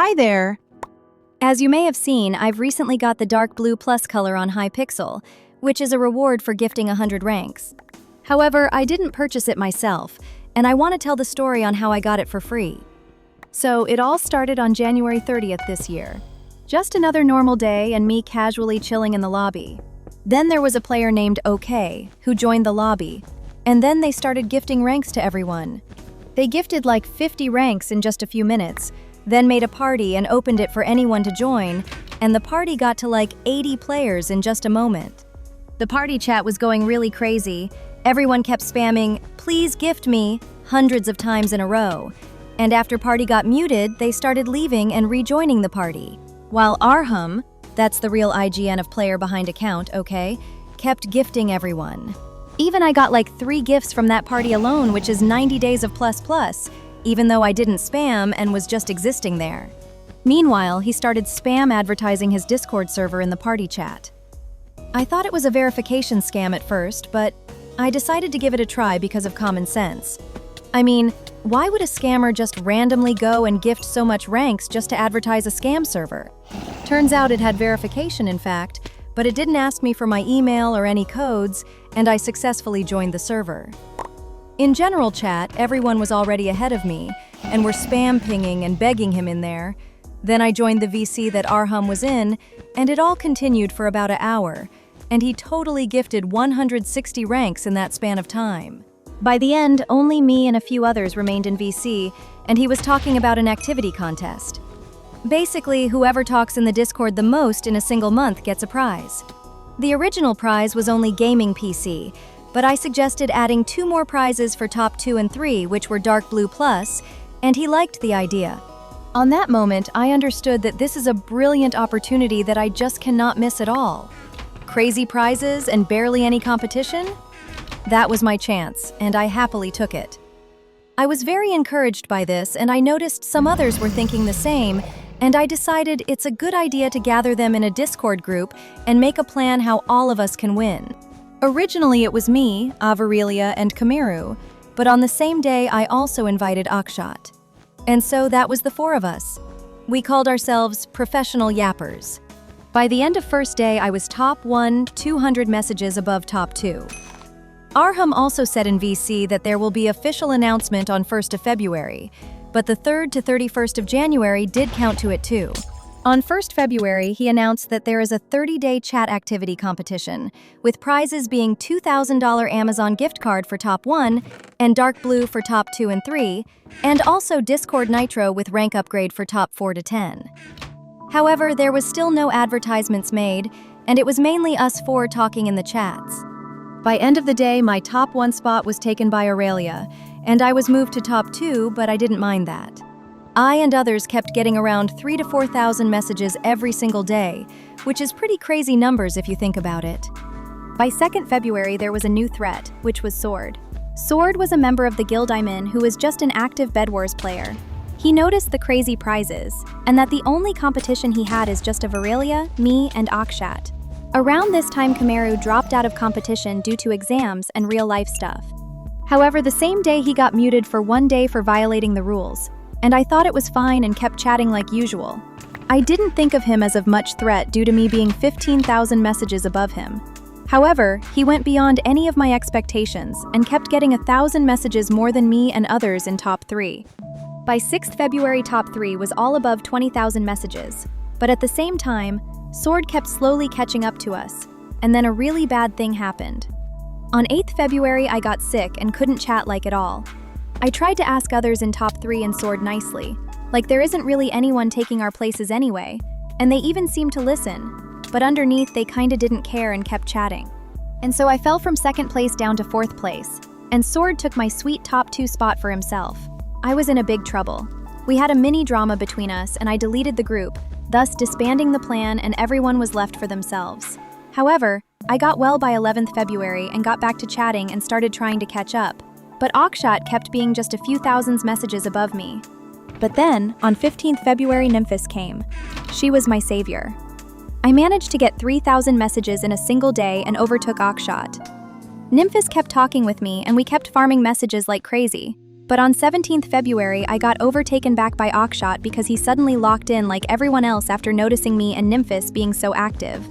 Hi there! As you may have seen, I've recently got the dark blue plus color on Hypixel, which is a reward for gifting 100 ranks. However, I didn't purchase it myself, and I want to tell the story on how I got it for free. So, it all started on January 30th this year. Just another normal day and me casually chilling in the lobby. Then there was a player named OK, who joined the lobby, and then they started gifting ranks to everyone. They gifted like 50 ranks in just a few minutes, then made a party and opened it for anyone to join, and the party got to like 80 players in just a moment. The party chat was going really crazy. Everyone kept spamming, "Please gift me," hundreds of times in a row. And after party got muted, they started leaving and rejoining the party. While Arham, that's the real IGN of player behind account, okay, kept gifting everyone. Even I got like 3 gifts from that party alone, which is 90 days of plus, even though I didn't spam and was just existing there. Meanwhile, he started spam advertising his Discord server in the party chat. I thought it was a verification scam at first, but I decided to give it a try because of common sense. I mean, why would a scammer just randomly go and gift so much ranks just to advertise a scam server? Turns out it had verification, in fact, but it didn't ask me for my email or any codes, and I successfully joined the server. In general chat, everyone was already ahead of me, and were spam pinging and begging him in there. Then I joined the VC that Arham was in, and it all continued for about an hour, and he totally gifted 160 ranks in that span of time. By the end, only me and a few others remained in VC, and he was talking about an activity contest. Basically, whoever talks in the Discord the most in a single month gets a prize. The original prize was only gaming PC, but I suggested adding 2 more prizes for top 2 and 3, which were dark blue plus, and he liked the idea. On that moment, I understood that this is a brilliant opportunity that I just cannot miss at all. Crazy prizes and barely any competition? That was my chance, and I happily took it. I was very encouraged by this, and I noticed some others were thinking the same, and I decided it's a good idea to gather them in a Discord group and make a plan how all of us can win. Originally it was me, Averelia, and Kamiru, but on the same day I also invited Akshat. And so that was the 4 of us. We called ourselves Professional Yappers. By the end of first day I was top 1, 200 messages above top 2. Arham also said in VC that there will be official announcement on 1st of February, but the 3rd to 31st of January did count to it too. On 1st February, he announced that there is a 30-day chat activity competition, with prizes being $2,000 Amazon gift card for top 1 and dark blue for top 2 and 3, and also Discord Nitro with rank upgrade for top 4 to 10. However, there was still no advertisements made, and it was mainly us 4 talking in the chats. By end of the day, my top 1 spot was taken by Aurelia, and I was moved to top 2, but I didn't mind that. I and others kept getting around 3,000 to 4,000 messages every single day, which is pretty crazy numbers if you think about it. By 2nd February, there was a new threat, which was Sword. Sword was a member of the guild I'm in who was just an active Bed Wars player. He noticed the crazy prizes, and that the only competition he had is just of Aurelia, me, and Akshat. Around this time, Kamiru dropped out of competition due to exams and real-life stuff. However, the same day he got muted for 1 day for violating the rules, and I thought it was fine and kept chatting like usual. I didn't think of him as of much threat due to me being 15,000 messages above him. However, he went beyond any of my expectations and kept getting 1,000 messages more than me and others in top 3. By 6th February, top 3 was all above 20,000 messages, but at the same time, Sword kept slowly catching up to us, and then a really bad thing happened. On 8th February, I got sick and couldn't chat like at all. I tried to ask others in top 3 and Sword nicely, like there isn't really anyone taking our places anyway, and they even seemed to listen, but underneath they kinda didn't care and kept chatting. And so I fell from 2nd place down to 4th place, and Sword took my sweet top 2 spot for himself. I was in a big trouble. We had a mini drama between us and I deleted the group, thus disbanding the plan and everyone was left for themselves. However, I got well by 11th February and got back to chatting and started trying to catch up. But Akshat kept being just a few thousands messages above me. But then, on 15th February, Nymphis came. She was my savior. I managed to get 3,000 messages in a single day and overtook Akshat. Nymphis kept talking with me and we kept farming messages like crazy. But on 17th February, I got overtaken back by Akshat because he suddenly locked in like everyone else after noticing me and Nymphis being so active.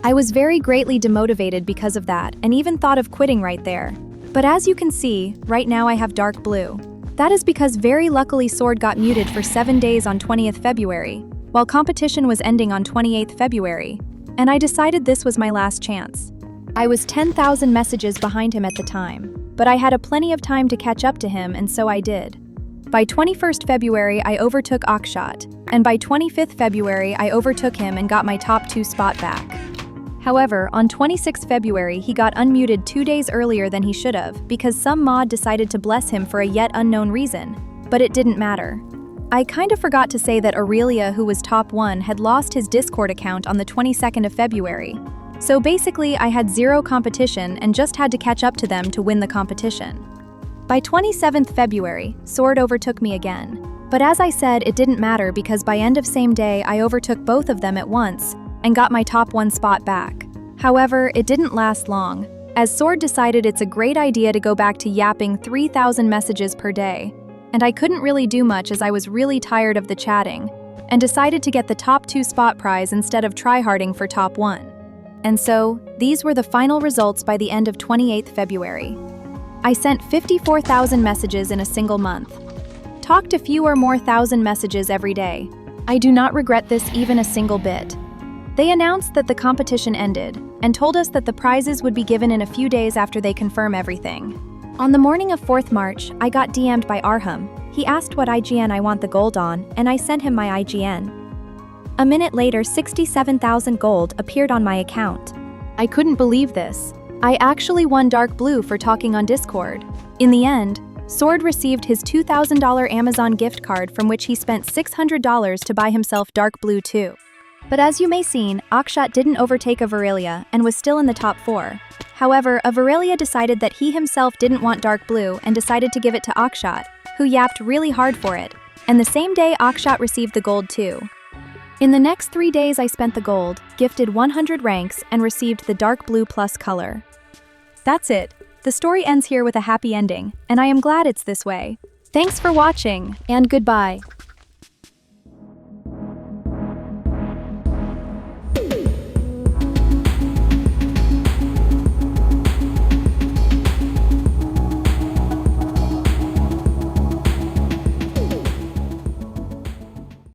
I was very greatly demotivated because of that and even thought of quitting right there. But as you can see, right now I have dark blue. That is because very luckily Sword got muted for 7 days on 20th February, while competition was ending on 28th February, and I decided this was my last chance. I was 10,000 messages behind him at the time, but I had plenty of time to catch up to him, and so I did. By 21st February, I overtook Akshat, and by 25th February, I overtook him and got my top 2 spot back. However, on 26th February, he got unmuted 2 days earlier than he should have because some mod decided to bless him for a yet unknown reason, but it didn't matter. I kind of forgot to say that Aurelia, who was top 1, had lost his Discord account on the 22nd of February. So basically, I had 0 competition and just had to catch up to them to win the competition. By 27th February, Sword overtook me again. But as I said, it didn't matter because by end of same day, I overtook both of them at once and got my top 1 spot back. However, it didn't last long, as Sword decided it's a great idea to go back to yapping 3,000 messages per day, and I couldn't really do much as I was really tired of the chatting, and decided to get the top 2 spot prize instead of tryharding for top 1. And so, these were the final results by the end of 28th February. I sent 54,000 messages in a single month. Talked a few or more thousand messages every day. I do not regret this even a single bit. They announced that the competition ended, and told us that the prizes would be given in a few days after they confirm everything. On the morning of 4th March, I got DM'd by Arham. He asked what IGN I want the gold on, and I sent him my IGN. A minute later, 67,000 gold appeared on my account. I couldn't believe this. I actually won dark blue for talking on Discord. In the end, Sword received his $2,000 Amazon gift card from which he spent $600 to buy himself dark blue too. But as you may seen, Akshat didn't overtake Aurelia and was still in the top 4. However, Aurelia decided that he himself didn't want dark blue and decided to give it to Akshat, who yapped really hard for it, and the same day Akshat received the gold too. In the next 3 days I spent the gold, gifted 100 ranks, and received the dark blue plus color. That's it. The story ends here with a happy ending, and I am glad it's this way. Thanks for watching, and goodbye.